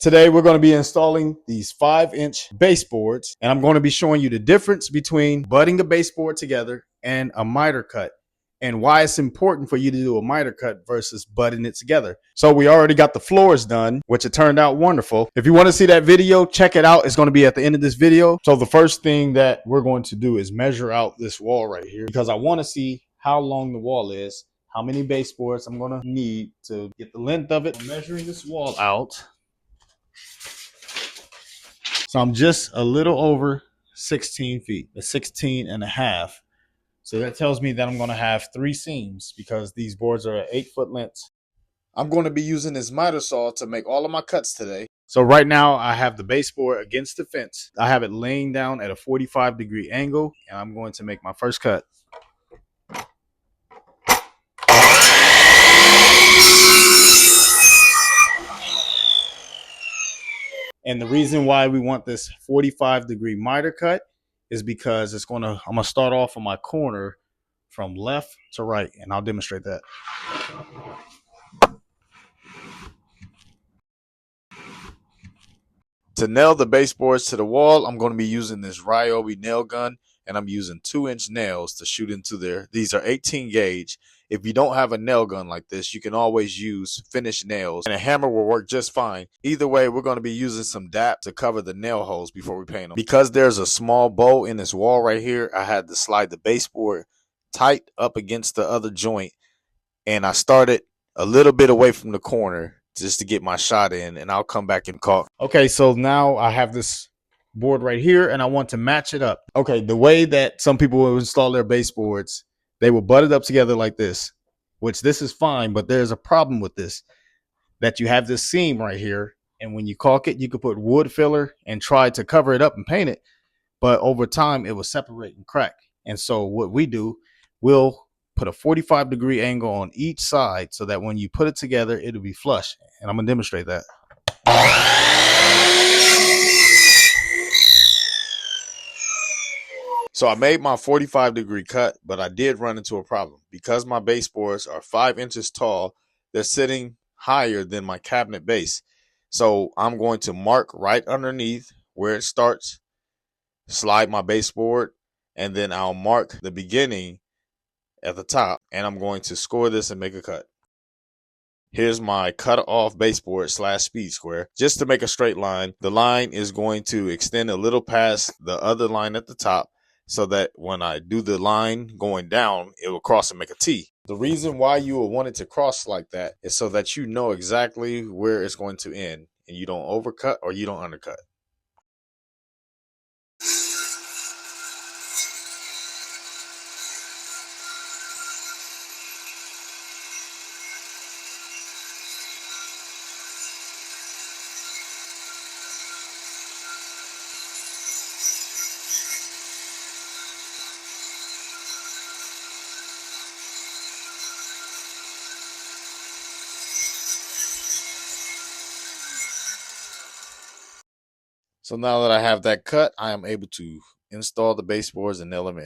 Today we're going to be installing these 5-inch baseboards, and I'm going to be showing you the difference between butting a baseboard together and a miter cut, and why it's important for you to do a miter cut versus butting it together. So we already got the floors done, which it turned out wonderful. If you want to see that video, check it out. It's going to be at the end of this video. So the first thing that we're going to do is measure out this wall right here, because I want to see how long the wall is, how many baseboards I'm going to need to get the length of it. I'm measuring this wall out. So I'm just a little over 16 feet, 16 and a half. So that tells me that I'm going to have 3 seams because these boards are at 8-foot lengths. I'm going to be using this miter saw to make all of my cuts today. So right now I have the baseboard against the fence. I have it laying down at a 45-degree angle, and I'm going to make my first cut. And the reason why we want this 45-degree miter cut is because I'm gonna start off on my corner from left to right, and I'll demonstrate that. To nail the baseboards to the wall, I'm going to be using this Ryobi nail gun, and I'm using 2-inch nails to shoot into there. These are 18 gauge. If you don't have a nail gun like this, you can always use finished nails, and a hammer will work just fine. Either way, we're going to be using some DAP to cover the nail holes before we paint them. Because there's a small bow in this wall right here, I had to slide the baseboard tight up against the other joint, and I started a little bit away from the corner just to get my shot in, and I'll come back and caulk. Okay, so now I have this board right here, and I want to match it up. Okay, the way that some people will install their baseboards, they will butt it up together like this, which this is fine, but there's a problem with this, that you have this seam right here, and when you caulk it, you could put wood filler and try to cover it up and paint it, but over time, it will separate and crack. And so what we do, we'll put a 45-degree angle on each side so that when you put it together, it'll be flush. And I'm gonna demonstrate that. So I made my 45-degree cut, but I did run into a problem. Because my baseboards are 5 inches tall, they're sitting higher than my cabinet base. So I'm going to mark right underneath where it starts, slide my baseboard, and then I'll mark the beginning at the top, and I'm going to score this and make a cut. Here's my cut off baseboard / speed square. Just to make a straight line, the line is going to extend a little past the other line at the top, so that when I do the line going down, it will cross and make a T. The reason why you will want it to cross like that is so that you know exactly where it's going to end, and you don't overcut or you don't undercut. So now that I have that cut, I am able to install the baseboards and nail them in.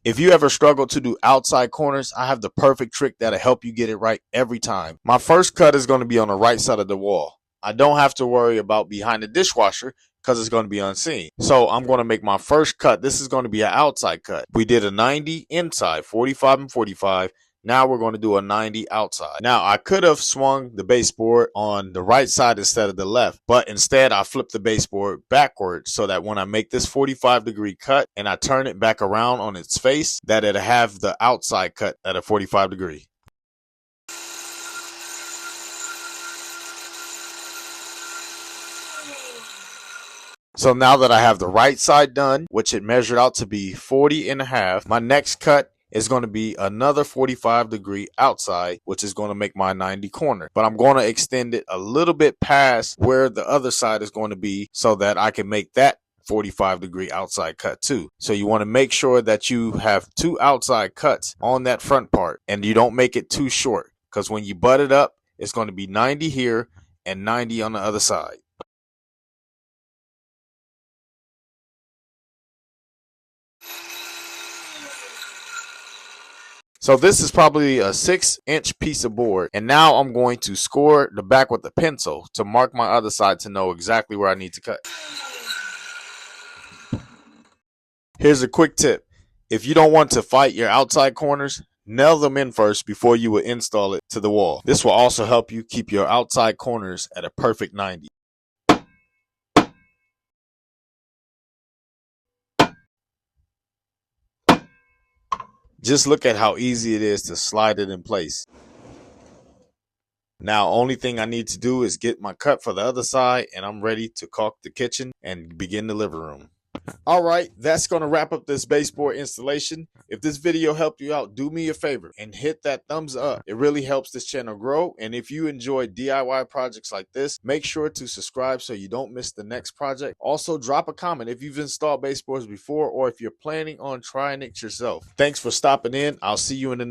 If you ever struggle to do outside corners, I have the perfect trick that'll help you get it right every time. My first cut is going to be on the right side of the wall. I don't have to worry about behind the dishwasher because it's going to be unseen. So I'm going to make my first cut. This is going to be an outside cut. We did a 90 inside, 45 and 45. Now we're going to do a 90 outside. Now I could have swung the baseboard on the right side instead of the left, but instead I flipped the baseboard backwards so that when I make this 45-degree cut and I turn it back around on its face, that it'll have the outside cut at a 45-degree. So now that I have the right side done, which it measured out to be 40 and a half, my next cut is going to be another 45-degree outside, which is going to make my 90 corner. But I'm going to extend it a little bit past where the other side is going to be so that I can make that 45-degree outside cut too. So you want to make sure that you have 2 outside cuts on that front part and you don't make it too short, because when you butt it up, it's going to be 90 here and 90 on the other side. So this is probably a 6-inch piece of board. And now I'm going to score the back with a pencil to mark my other side to know exactly where I need to cut. Here's a quick tip. If you don't want to fight your outside corners, nail them in first before you will install it to the wall. This will also help you keep your outside corners at a perfect 90. Just look at how easy it is to slide it in place. Now, only thing I need to do is get my cut for the other side, and I'm ready to caulk the kitchen and begin the living room. All right, that's going to wrap up this baseboard installation. If this video helped you out, do me a favor and hit that thumbs up. It really helps this channel grow. And if you enjoy DIY projects like this, make sure to subscribe so you don't miss the next project. Also, drop a comment if you've installed baseboards before or if you're planning on trying it yourself. Thanks for stopping in. I'll see you in the next